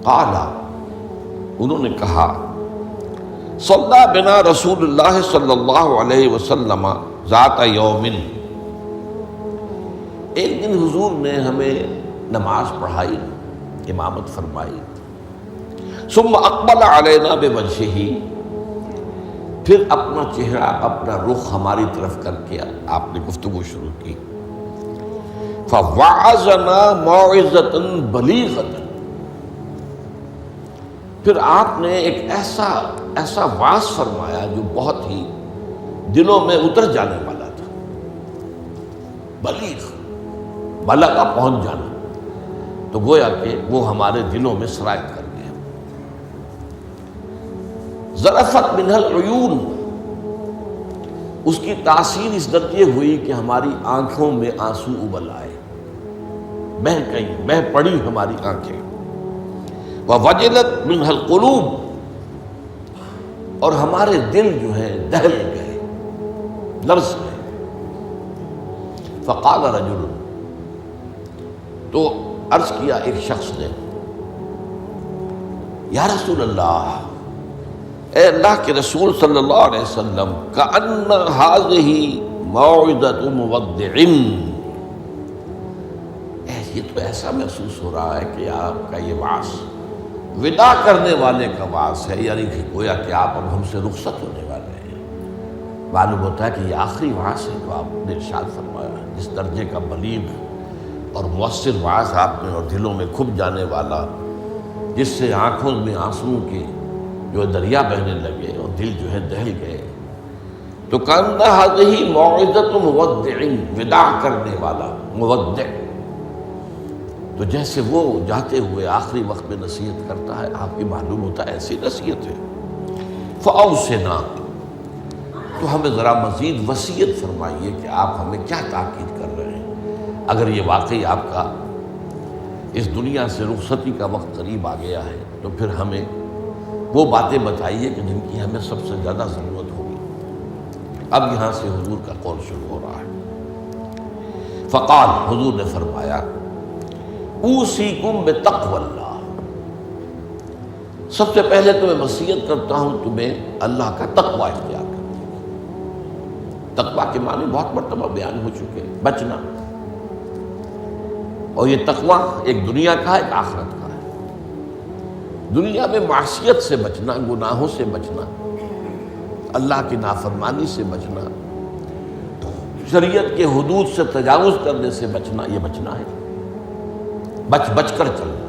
قال، انہوں نے کہا، صلی بنا رسول اللہ صلی اللہ علیہ وسلم ذات یوم، ایک دن حضور نے ہمیں نماز پڑھائی، امامت فرمائی، ثم اقبل علینا بوجہہ، پھر اپنا چہرہ اپنا رخ ہماری طرف کر کے آپ نے گفتگو شروع کی، فوعظنا موعظۃ بلیغۃ، پھر آپ نے ایک ایسا واعظ فرمایا جو بہت ہی دلوں میں اتر جانے والا تھا، بلیغ، بلغ پہنچ جانا، تو گویا کہ وہ ہمارے دلوں میں سرایت کر گیا۔ ذرفت منہ العیون، اس کی تاثیر اس درجے ہوئی کہ ہماری آنکھوں میں آنسو ابل آئے، بہہ پڑی ہماری آنکھیں۔ ووجلت منہ القلوب، اور ہمارے دل جو ہیں دہل گئے، لرز گئے۔ فقال رجل، تو عرض کیا ایک شخص نے، یا رسول اللہ، اے اللہ کے رسول صلی اللہ علیہ وسلم، کأن ہذہ موعظۃ مودع، یہ تو ایسا محسوس ہو رہا ہے کہ آپ کا یہ وعظ وداع کرنے والے کا وعظ ہے، یعنی کہ گویا کہ آپ اب ہم سے رخصت ہونے والے ہیں۔ معلوم ہوتا ہے کہ یہ آخری وعظ ہے جو آپ نے ارشاد فرمایا، جس درجے کا بلیغ اور مؤثر وعظ آپ نے، اور دلوں میں کھپ جانے والا، جس سے آنکھوں میں آنسوؤں کے جو دریا بہنے لگے اور دل جو ہے دہل گئے۔ تو کأن ہذہ موعظۃ مودع، وداع کرنے والا، مودع، تو جیسے وہ جاتے ہوئے آخری وقت میں نصیحت کرتا ہے، آپ کی معلوم ہوتا ہے ایسی نصیحت ہے۔ فأوصنا، تو ہمیں ذرا مزید وصیت فرمائیے کہ آپ ہمیں کیا تاکید کر رہے ہیں، اگر یہ واقعی آپ کا اس دنیا سے رخصتی کا وقت قریب آ گیا ہے تو پھر ہمیں وہ باتیں بتائیے کہ جن کی ہمیں سب سے زیادہ ضرورت ہوگی۔ اب یہاں سے حضور کا قول شروع ہو رہا ہے۔ فقال، حضور نے فرمایا، اوصیکم بتقوی اللہ، سب سے پہلے تو میں وصیت کرتا ہوں تمہیں اللہ کا تقوی اختیار کرنے کی۔ تقوی کے معنی بہت مرتبہ بیان ہو چکے، بچنا، اور یہ تقوی ایک دنیا کا ہے، ایک آخرت کا ہے۔ دنیا میں معصیت سے بچنا، گناہوں سے بچنا، اللہ کی نافرمانی سے بچنا، شریعت کے حدود سے تجاوز کرنے سے بچنا، یہ بچنا ہے، بچ کر چلنا۔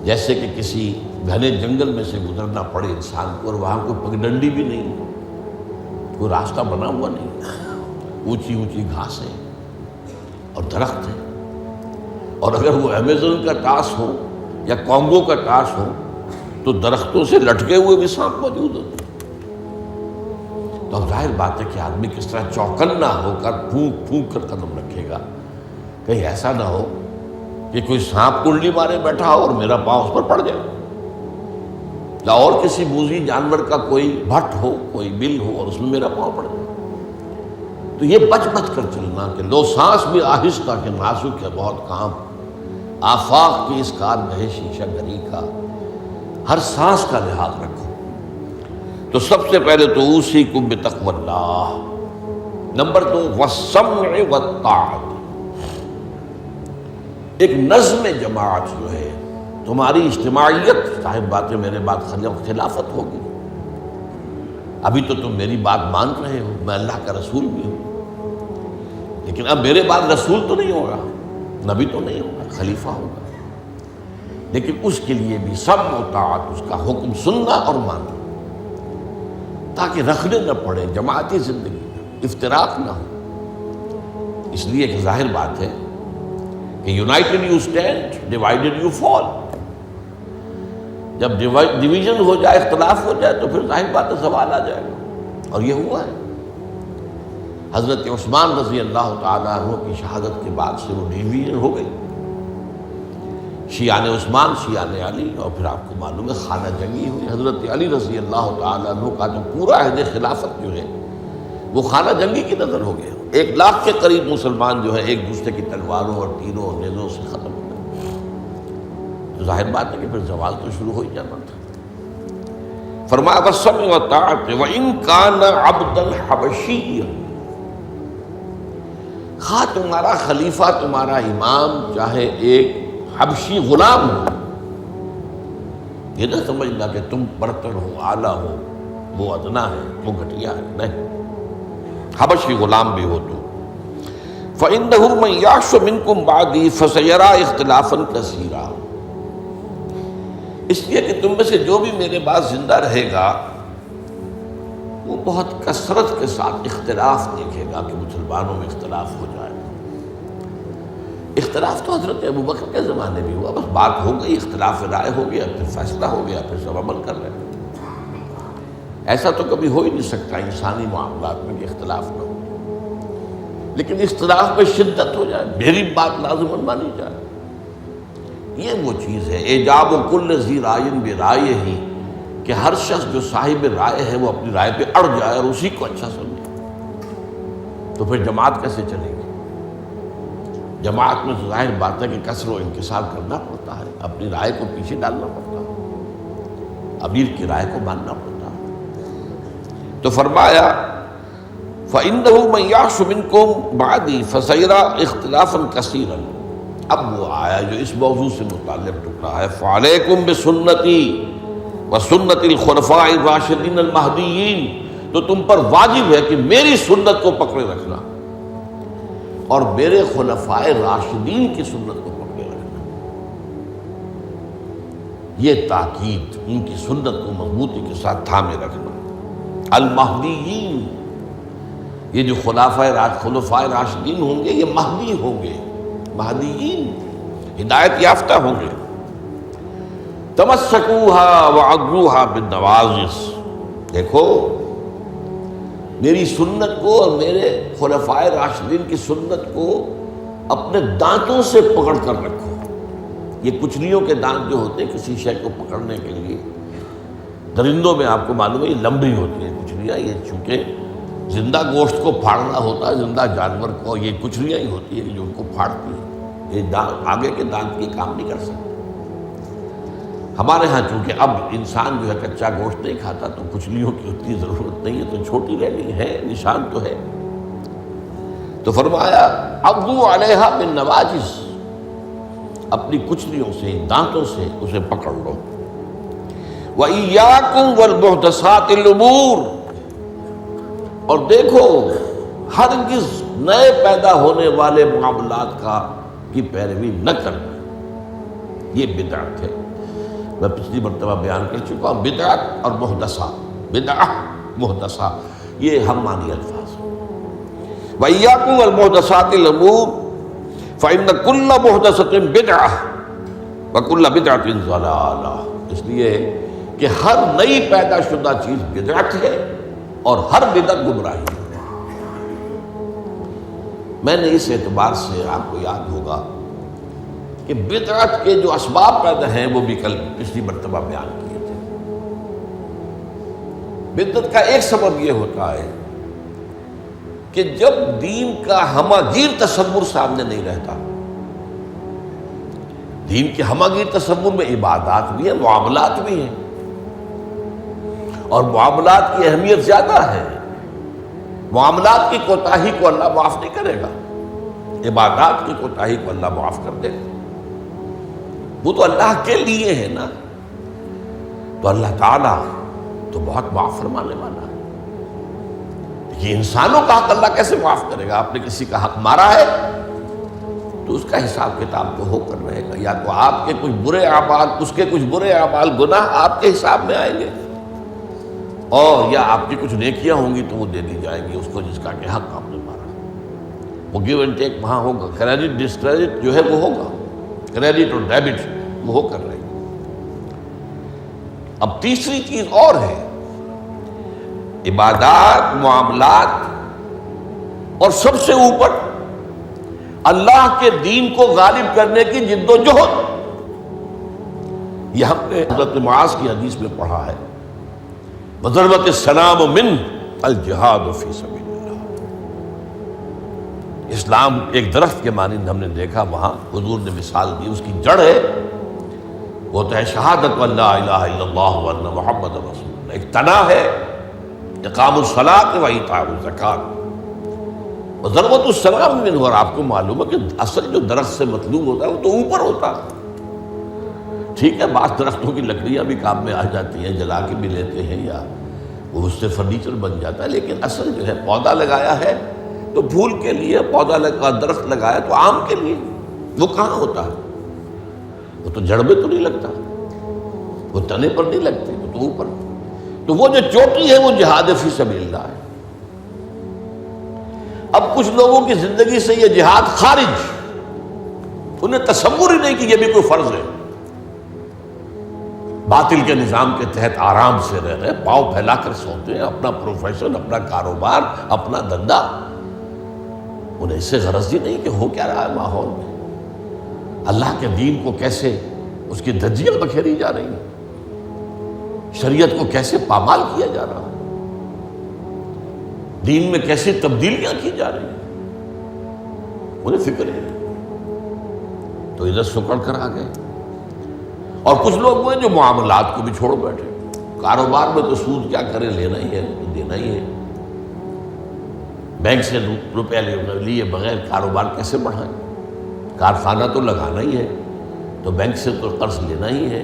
جیسے کہ کسی گھنے جنگل میں سے گزرنا پڑے انسان کو، اور وہاں کوئی پگڈنڈی بھی نہیں، کوئی راستہ بنا ہوا نہیں، اونچی اونچی گھاسیں اور درخت ہیں، اور اگر وہ امیزون کا ٹاس ہو یا کانگو کا ٹاس ہو تو درختوں سے لٹکے ہوئے بھی سانپ موجود ہوتے ہیں۔ تو اب ظاہر بات ہے کہ آدمی کس طرح چوکنا ہو کر پھونک پھونک کر قدم رکھے گا، کہیں ایسا نہ ہو کہ کوئی سانپ کنڈلی مارے بیٹھا ہو اور میرا پاؤں اس پر پڑ جائے، یا اور کسی موذی جانور کا کوئی بھٹ ہو، کوئی بل ہو اور اس میں میرا پاؤں پڑ جائے۔ تو یہ بچ کر چلنا کہ لو سانس بھی آہستہ کہ نازک ہے بہت کام، آفاق کی اس کارگاہ شیشہ گری کا، ہر سانس کا لحاظ رکھو۔ تو سب سے پہلے تو اوصیکم بتقوی اللہ، نمبر 2 والسمع والطاعت، ایک نظم جماعت جو ہے، تمہاری اجتماعیت، صاحب باتیں میرے بات خلافت ہوگی۔ ابھی تو تم میری بات مان رہے ہو، میں اللہ کا رسول بھی ہوں، لیکن اب میرے بعد رسول تو نہیں ہوگا، نبی تو نہیں ہوگا، خلیفہ ہوگا، لیکن اس کے لیے بھی سمع و طاعت، اس کا حکم سننا اور ماننا، تاکہ رکھنے نہ پڑے جماعتی زندگی میں، افتراق نہ ہو۔ اس لیے کہ ظاہر بات ہے کہ United you stand, divided you fall. جب ڈویژن ہو جائے، اختلاف ہو جائے، تو پھر ظاہر بات ہے زوال آ جائے گا، اور یہ ہوا ہے۔ حضرت عثمان رضی اللہ تعالیٰ عنہ کی شہادت کے بعد سے وہ ڈویژن ہو گئی، شیعان عثمان، شیعان علی، اور پھر آپ کو معلوم ہے خانہ جنگی ہوئی۔ حضرت علی رضی اللہ تعالیٰ عنہ کا جو پورا عہد خلافت جو ہے وہ خانہ جنگی کی نظر ہو گیا۔ 1 لاکھ کے قریب مسلمان جو ہے ایک دوسرے کی تلواروں اور تیروں اور نیزوں سے ختم ہو گئے۔ تو ظاہر بات ہے کہ پھر زوال تو شروع ہو ہی جانا تھا۔ فرمایا والسمع والطاعۃ وإن كان عبدا حبشیا، خواہ تمہارا خلیفہ تمہارا امام چاہے ایک حبشی غلام ہو، یہ نہ سمجھنا کہ تم برتر ہو، اعلیٰ ہو، وہ ادنا ہے، وہ گھٹیا ہے، نہیں، حبشی غلام بھی ہو تو فَإِنَّهُ مَن يَعْشُ مِنكُم بَعْدِي فَسَيَرَىٰ اخْتِلَافًا كَثِيرًا، اس لیے کہ تم میں سے جو بھی میرے بعد زندہ رہے گا وہ بہت کثرت کے ساتھ اختلاف دیکھے گا کہ مسلمانوں میں اختلاف ہو جائے۔ اختلاف تو حضرت ابوبکر کے زمانے بھی ہوا، بس بات ہو گئی، اختلاف رائے ہو گیا، پھر فیصلہ ہو گیا، پھر سب عمل کر رہے ہیں۔ ایسا تو کبھی ہو ہی نہیں سکتا انسانی معاملات میں کہ اختلاف نہ ہو، لیکن اختلاف میں شدت ہو جائے، میری بات لازماً مانی جائے، یہ وہ چیز ہے ایجاب کل ذی رائے برائے ہی، کہ ہر شخص جو صاحب رائے ہے وہ اپنی رائے پہ اڑ جائے اور اسی کو اچھا سمجھے، تو پھر جماعت کیسے چلے گی؟ جماعت میں تو ظاہر بات ہے کہ کثر و انکسار کرنا پڑتا ہے، اپنی رائے کو پیچھے ڈالنا پڑتا ہے، امیر کی رائے کو ماننا پڑتا ہے۔ تو فرمایا فَإِنَّهُ مَن يَعْشُ مِنكُم بَعْدِي فَسَيَرَىٰ اخْتِلَافًا كَثِيرًا، اب وہ آیا جو اس موضوع سے متعلق ٹکڑا ہے، فَعَلَيْكُمْ بِسُنَّتِي وَسُنَّتِ الْخُلَفَاءِ الرَّاشِدِينَ الْمَهْدِيِّينَ، تو تم پر واجب ہے کہ میری سنت کو پکڑے رکھنا اور میرے خلفائے راشدین کی سنت کو پکڑے رکھنا، یہ تاکید، ان کی سنت کو مضبوطی کے ساتھ تھامے رکھنا۔ المہدیین، یہ جو خلفائے راشدین ہوں گے یہ مہدی ہوں گے، مہدیین ہدایت یافتہ ہوں گے۔ تمسکوها وعضوها بالنواجذ، دیکھو میری سنت کو اور میرے خلفائے راشدین کی سنت کو اپنے دانتوں سے پکڑ کر رکھو۔ یہ کچلیوں کے دانت جو ہوتے ہیں کسی شے کو پکڑنے کے لیے، درندوں میں آپ کو معلوم ہے یہ لمبی ہوتی ہیں کچلیاں، یہ چونکہ زندہ گوشت کو پھاڑنا ہوتا ہے، زندہ جانور کو یہ کچلیاں ہی ہوتی ہیں جو ان کو پھاڑتی ہیں، یہ آگے کے دانت کی کام نہیں کر سکتے۔ ہمارے ہاں چونکہ اب انسان جو ہے کچا گوشت نہیں کھاتا تو کچلیوں کی اتنی ضرورت نہیں ہے، تو چھوٹی رہنی ہے، نشان تو ہے۔ تو فرمایا عضوا علیہا بالنواجذ، اپنی کچلیوں سے، دانتوں سے اسے پکڑ لو۔ وَإِيَّاكُمْ وَالْمُحْدَثَاتِ الْأُمُورِ، اور دیکھو ہرگز نئے پیدا ہونے والے معاملات کی پیروی نہ کرنا، یہ بدعت ہے۔ میں پچھلی مرتبہ بیان کر چکا ہوں، بدعت اور محدثہ، بدعہ محدثہ یہ ہم معنی الفاظ ہیں۔ وَإِيَّاكُمْ وَالْمُحْدَثَاتِ الْأُمُورِ فَإِنَّ كُلَّ مُحْدَثَةٍ بِدْعَةٌ وَكُلَّ بِدْعَةٍ ضَلَالَةٌ، اس لیے کہ ہر نئی پیدا شدہ چیز بدعت ہے اور ہر بدعت گمراہی ہے۔ میں نے اس اعتبار سے آپ کو یاد ہوگا کہ بدعت کے جو اسباب پیدا ہیں وہ بھی کل پچھلی مرتبہ بیان کیے تھے۔ بدعت کا ایک سبب یہ ہوتا ہے کہ جب دین کا ہماگیر تصور سامنے نہیں رہتا، دین کے ہماگیر تصور میں عبادات بھی ہیں، معاملات بھی ہیں، اور معاملات کی اہمیت زیادہ ہے، معاملات کی کوتاہی کو اللہ معاف نہیں کرے گا، عبادات کی کوتاہی کو اللہ معاف کر دے گا، وہ تو اللہ کے لیے ہے نا، تو اللہ تعالیٰ تو بہت معاف فرمانے والا ہے۔ یہ انسانوں کا حق اللہ کیسے معاف کرے گا؟ آپ نے کسی کا حق مارا ہے تو اس کا حساب کتاب تو ہو کر رہے گا، یا تو آپ کے کچھ برے اعمال، اس کے کچھ برے اعمال، گناہ آپ کے حساب میں آئیں گے، اور یا آپ کی کچھ نیکیاں ہوں گی تو وہ دے دی جائیں گی اس کو جس کا کہ حق آپ نے مارا، وہ گیو اینڈ ٹیک وہاں ہوگا، کریڈٹ ڈسکریڈٹ جو ہے وہ ہوگا، کریڈٹ اور ڈیبٹ وہ ہو کر رہے گی۔ اب تیسری چیز اور ہے، عبادات، معاملات، اور سب سے اوپر اللہ کے دین کو غالب کرنے کی جد و جہد۔ یہ ہم نے حضرت معاذ کی حدیث میں پڑھا ہے، وَضَرْبَتِ السَّلَامُ مِنْ الْجِهَادُ فِي سَبِيلِ اللَّهِ۔ اسلام ایک درخت کے مانند ہم نے دیکھا، وہاں حضور نے مثال دی، اس کی جڑ ہے وہ تو ہے شہادت لا الہ الا اللہ وان محمد رسول اللہ، ایک تنا ہے اقام الصلاۃ و ایتاء الزکوٰۃ و ضربۃ السلام منہ، اور آپ کو معلوم ہے کہ اصل جو درخت سے مطلوب ہوتا ہے وہ تو اوپر ہوتا ہے۔ ٹھیک ہے، بعض درختوں کی لکڑیاں بھی کام میں آ جاتی ہیں، جلا کے بھی لیتے ہیں یا وہ اس سے فرنیچر بن جاتا ہے، لیکن اصل جو ہے پودا لگایا ہے تو پھول کے لیے، پودا لگا درخت لگایا تو آم کے لیے، وہ کہاں ہوتا ہے؟ وہ تو جڑ میں تو نہیں لگتا، وہ تنے پر نہیں لگتے، وہ تو اوپر۔ تو وہ جو چوٹی ہے وہ جہاد فی سبیل اللہ ہے۔ اب کچھ لوگوں کی زندگی سے یہ جہاد خارج، انہیں تصور ہی نہیں کہ یہ بھی کوئی فرض ہے، باطل کے نظام کے تحت آرام سے رہ رہے، پاؤں پھیلا کر سوتے ہیں، اپنا پروفیشن، اپنا کاروبار، اپنا دھندا، انہیں اس سے غرض ہی نہیں کہ ہو کیا رہا ہے ماحول میں، اللہ کے دین کو کیسے اس کی دھجیاں بکھیری جا رہی ہیں، شریعت کو کیسے پامال کیا جا رہا ہے، دین میں کیسی تبدیلیاں کی جا رہی ہیں، انہیں فکر ہے، تو ادھر سکڑ کر آ گئے۔ اور کچھ لوگ وہ ہیں جو معاملات کو بھی چھوڑ بیٹھے، کاروبار میں تو سود کیا کریں، لینا ہی ہے دینا ہی ہے، بینک سے روپیہ لیے بغیر کاروبار کیسے بڑھائیں، کارخانہ تو لگانا ہی ہے تو بینک سے تو قرض لینا ہی ہے،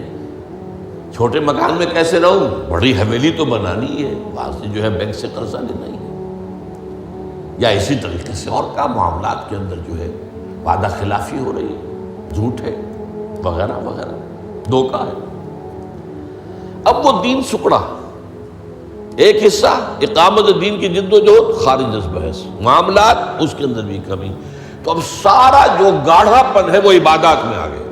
چھوٹے مکان میں کیسے رہوں، بڑی حویلی تو بنانی ہی ہے، وہاں سے جو ہے بینک سے قرضہ لینا ہی ہے، یا اسی طریقے سے اور کا معاملات کے اندر جو ہے وعدہ خلافی ہو رہی ہے، جھوٹ ہے وغیرہ وغیرہ، دھوکہ ہے۔ اب وہ دین سکڑا، ایک حصہ اقامت دین کی جد و جہد خارج از بحث، معاملات اس کے اندر بھی کمی، تو اب سارا جو گاڑھا پن ہے وہ عبادات میں آ گیا۔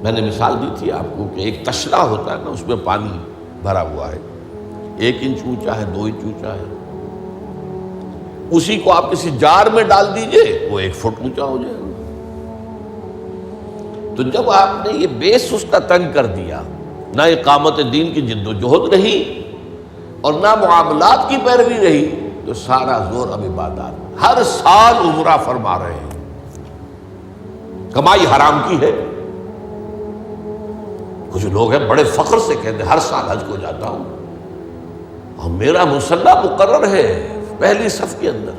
میں نے مثال دی تھی آپ کو کہ ایک تشلا ہوتا ہے نا، اس میں پانی بھرا ہوا ہے، 1 انچ اونچا ہے، 2 انچ اونچا ہے، اسی کو آپ کسی جار میں ڈال دیجئے وہ 1 فٹ اونچا ہو جائے گا۔ تو جب آپ نے یہ بیس اس کا تنگ کر دیا، نہ اقامت دین کی جد و جہد رہی اور نہ معاملات کی پیروی رہی، تو سارا زور اب عبادات، ہر سال عمرہ فرما رہے ہیں، کمائی حرام کی ہے۔ کچھ لوگ ہیں بڑے فخر سے کہتے ہیں ہر سال حج کو جاتا ہوں اور میرا مصلی مقرر ہے پہلی صف کے اندر،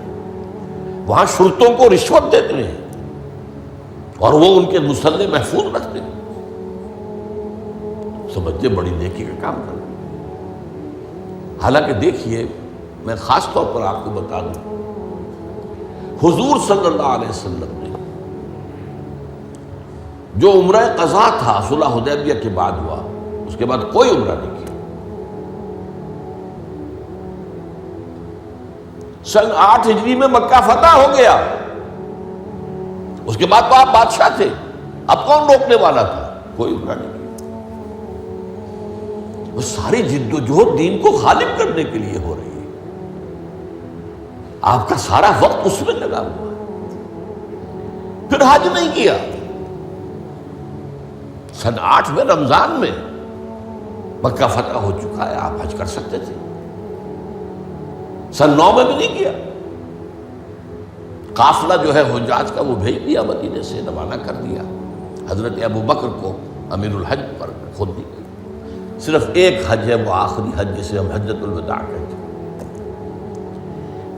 وہاں شرطوں کو رشوت دیتے ہیں اور وہ ان کے مصلی محفوظ رکھتے ہیں، سمجھتے بڑی نیکی کا کام کر۔ حالانکہ دیکھیے، میں خاص طور پر آپ کو بتا دوں، حضور صلی اللہ علیہ وسلم نے جو عمرہ قضا تھا صلح حدیبیہ کے بعد ہوا، اس کے بعد کوئی عمرہ نہیں کیا۔ سن 8 ہجری میں مکہ فتح ہو گیا، اس کے بعد تو آپ بادشاہ تھے، اب کون روکنے والا تھا؟ کوئی عمرہ نہیں کیا۔ وہ ساری جد و جہد دین کو غالب کرنے کے لیے ہو رہی ہے، آپ کا سارا وقت اس میں لگا ہوا ہے۔ پھر حج نہیں کیا، سن 8 میں رمضان میں مکہ فتح ہو چکا ہے، آپ حج کر سکتے تھے، سن 9 میں بھی نہیں کیا۔ قافلہ جو ہے حجاج کا وہ بھیج دیا، مدینے سے روانہ کر دیا، حضرت ابو بکر کو امیر الحج پر خود دی گئی۔ صرف ایک حج ہے، وہ آخری حج جسے ہم حجۃ الوداع کہتے ہیں۔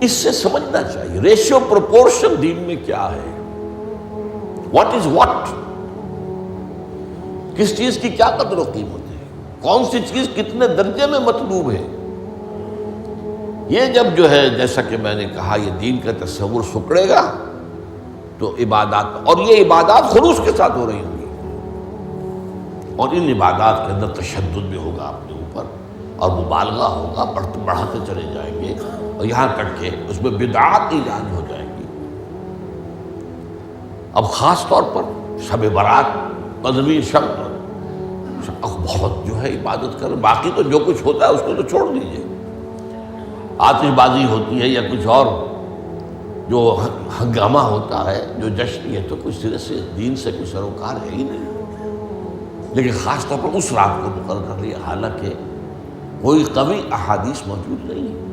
اس سے سمجھنا چاہیے ریشیو پروپورشن دین میں کیا ہے، واٹ از واٹ، کس چیز کی کیا قدر و قیمت ہے، کون سی چیز کتنے درجے میں مطلوب ہے۔ یہ جب جو ہے جیسا کہ میں نے کہا یہ دین کا تصور سکڑے گا تو عبادات، اور یہ عبادات خلوص کے ساتھ ہو رہی ہوں گی، اور ان عبادات کے اندر تشدد بھی ہوگا اپنے اوپر اور مبالغہ ہوگا، بڑھاتے چلے جائیں گے، اور یہاں تک کہ اس میں بدعات ایجاد ہو جائیں گی۔ اب خاص طور پر شب برات، قدمی شب، بہت جو ہے عبادت کر، باقی تو جو کچھ ہوتا ہے اس کو تو چھوڑ دیجئے، آتش بازی ہوتی ہے یا کچھ اور جو ہنگامہ ہوتا ہے، جو جشن، یہ تو کچھ سرے سے دین سے کوئی سروکار ہے ہی نہیں۔ لیکن خاص طور پر اس رات کو مقرر کر لیا، حالانکہ کوئی قوی احادیث موجود نہیں ہے۔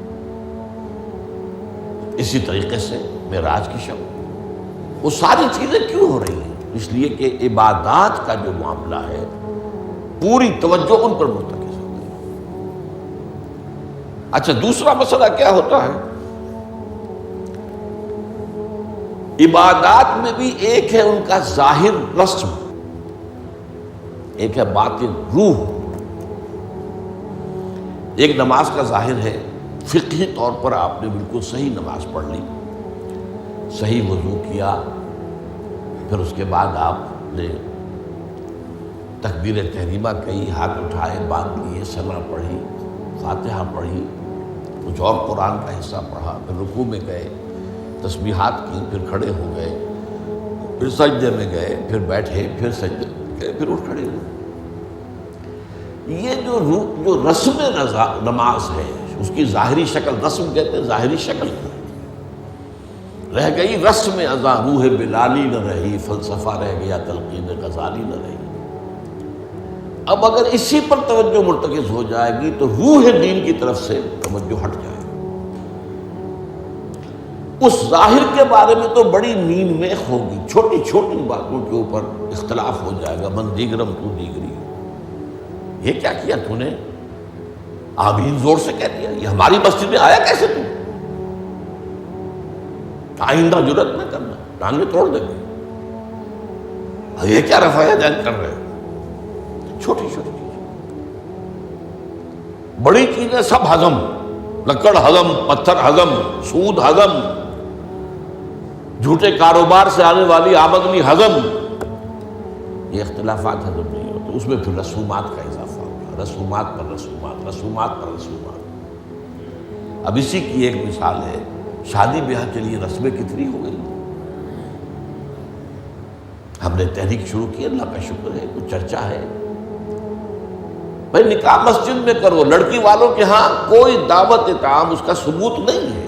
اسی طریقے سے معراج کی شب، وہ ساری چیزیں کیوں ہو رہی ہیں؟ اس لیے کہ عبادات کا جو معاملہ ہے پوری توجہ ان پر مرتکز ہو گئی۔ اچھا، دوسرا مسئلہ کیا ہوتا ہے؟ عبادات میں بھی ایک ہے ان کا ظاہر رسم، ایک ہے باطن روح۔ ایک نماز کا ظاہر ہے، فقہی طور پر آپ نے بالکل صحیح نماز پڑھ لی، صحیح وضو کیا، پھر اس کے بعد آپ نے تکبیر تحریمہ کہی، ہاتھ اٹھائے، باندھ لیے، ثنا پڑھی، فاتحہ پڑھی، کچھ اور قرآن کا حصہ پڑھا، پھر رکوع میں گئے، تسبیحات کی، پھر کھڑے ہو گئے، پھر سجدے میں گئے، پھر بیٹھے، پھر سجدے میں گئے، پھر اٹھ کھڑے ہوئے۔ یہ جو رسم نماز ہے، اس کی ظاہری شکل، رسم کہتے ہیں ظاہری شکل رہ گئی، رسم ازاں روح بلالی نہ رہی، فلسفہ رہ گیا تلقین غزالی نہ رہی۔ اب اگر اسی پر توجہ مرتکز ہو جائے گی تو روح دین کی طرف سے توجہ ہٹ جائے گی۔ اس ظاہر کے بارے میں تو بڑی نیند میخ ہوگی، چھوٹی چھوٹی باتوں کے اوپر اختلاف ہو جائے گا، من دیگرم تو دیگری، یہ کیا کیا تو نے؟ آمین زور سے کہہ دیا، یہ ہماری مسجد میں آیا کیسے تو؟ آئندہ جرات نہ کرنا، ٹانگیں توڑ دیں گے۔ یہ کیا رفع دین کر رہے ہیں؟ چھوٹی چھوٹی چیز، بڑی چیزیں سب ہضم، لکڑ ہضم، پتھر ہضم، سود ہضم، جھوٹے کاروبار سے آنے والی آمدنی ہضم، یہ اختلافات ہضم نہیں ہوتے۔ اس میں پھر رسومات کا اضافہ ہوگا، رسومات پر رسومات، رسومات پر رسومات۔ اب اسی کی ایک مثال ہے، شادی بیاہ کے لیے رسمیں کتنی ہو گئی۔ ہم نے تحریک شروع کی، اللہ کا شکر ہے، کچھ چرچا ہے۔ بھائی نکاح مسجد میں کرو، لڑکی والوں کے ہاں کوئی دعوت طعام اس کا ثبوت نہیں ہے۔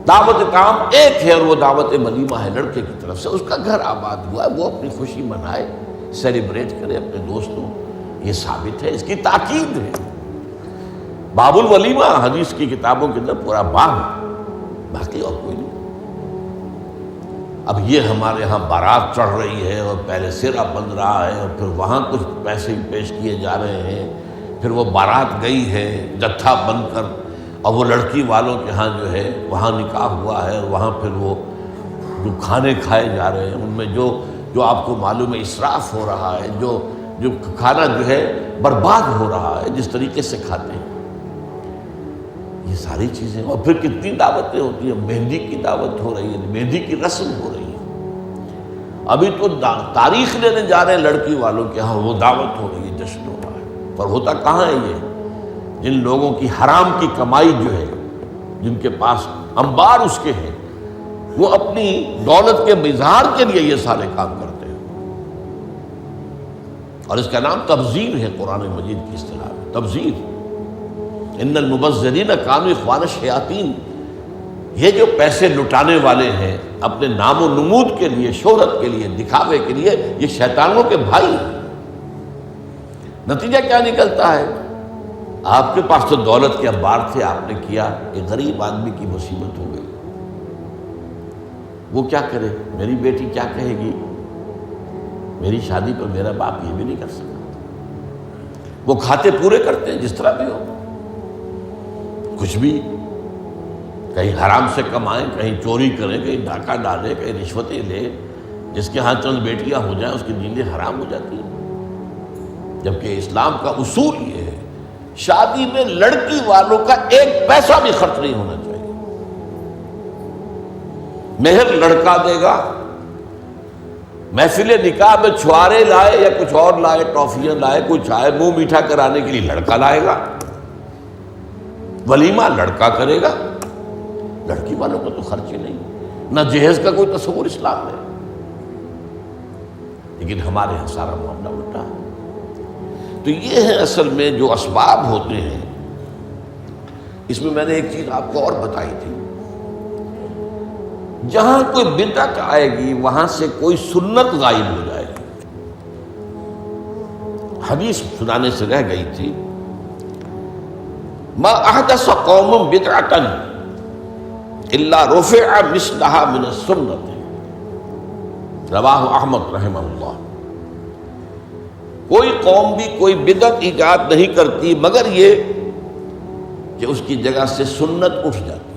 دعوت طعام ایک ہے، اور وہ دعوت ولیمہ ہے لڑکے کی طرف سے، اس کا گھر آباد ہوا ہے، وہ اپنی خوشی منائے، سیلیبریٹ کرے اپنے دوستوں، یہ ثابت ہے، اس کی تاکید ہے۔ باب الولیمہ حدیث کی کتابوں کے اندر پورا باب ہے، باقی اور کوئی نہیں۔ اب یہ ہمارے ہاں بارات چڑھ رہی ہے اور پہلے سرا بن رہا ہے، اور پھر وہاں کچھ پیسے پیش کیے جا رہے ہیں، پھر وہ بارات گئی ہے جتھا بن کر، اور وہ لڑکی والوں کے ہاں جو ہے وہاں نکاح ہوا ہے، اور وہاں پھر وہ جو کھانے کھائے جا رہے ہیں ان میں جو آپ کو معلوم ہے اسراف ہو رہا ہے، جو کھانا جو ہے برباد ہو رہا ہے جس طریقے سے کھاتے ہیں، یہ ساری چیزیں۔ اور پھر کتنی دعوتیں ہوتی ہیں، مہندی کی دعوت ہو رہی ہے، مہندی کی رسم ہو رہی ہے، ابھی تو تاریخ لینے جا رہے ہیں لڑکی والوں کے ہاں، وہ دعوت ہو رہی ہے، جشن ہو رہا ہے۔ پر ہوتا کہاں ہے یہ؟ جن لوگوں کی حرام کی کمائی جو ہے، جن کے پاس انبار اس کے ہیں، وہ اپنی دولت کے اظہار کے لیے یہ سارے کام کرتے ہیں، اور اس کا نام تبذیر ہے قرآن مجید کی اصطلاح میں، تبذیر۔ ان المبذرین کانوا اخوان الشیاطین، یہ جو پیسے لٹانے والے ہیں اپنے نام و نمود کے لیے، شہرت کے لیے، دکھاوے کے لیے، یہ شیطانوں کے بھائی ہیں۔ نتیجہ کیا نکلتا ہے؟ آپ کے پاس تو دولت کے انبار تھے، آپ نے کیا، ایک غریب آدمی کی مصیبت ہو گئی، وہ کیا کرے؟ میری بیٹی کیا کہے گی؟ میری شادی پر میرا باپ یہ بھی نہیں کر سکتا۔ وہ کھاتے پورے کرتے ہیں جس طرح بھی ہو، کچھ بھی، کہیں حرام سے کمائیں، کہیں چوری کریں، کہیں ڈاکہ ڈالیں، کہیں رشوتیں لیں، جس کے ہاں چند بیٹیاں ہو جائیں اس کی نیندیں حرام ہو جاتی ہیں۔ جبکہ اسلام کا اصول یہ ہے، شادی میں لڑکی والوں کا ایک پیسہ بھی خرچ نہیں ہونا چاہیے، مہر لڑکا دے گا، محفل نکاح میں چھوارے لائے یا کچھ اور لائے، ٹافیاں لائے، کچھ آئے، منہ میٹھا کرانے کے لیے لڑکا لائے گا، ولیمہ لڑکا کرے گا، لڑکی والوں کو تو خرچ ہی نہیں، نہ جہیز کا کوئی تصور اسلام میں۔ لیکن ہمارے یہاں سارا معاملہ الٹا ہے۔ تو یہ ہے اصل میں جو اسباب ہوتے ہیں۔ اس میں میں نے ایک چیز آپ کو اور بتائی تھی، جہاں کوئی بدعت آئے گی وہاں سے کوئی سنت غائب ہو جائے گی۔ حدیث سنانے سے رہ گئی تھی، ما احدث قوم بدعۃ الا رفع مثلها من السنت، رواہ احمد رحمہ اللہ۔ کوئی قوم بھی کوئی بدعت ایجاد نہیں کرتی مگر یہ کہ اس کی جگہ سے سنت اٹھ جاتی۔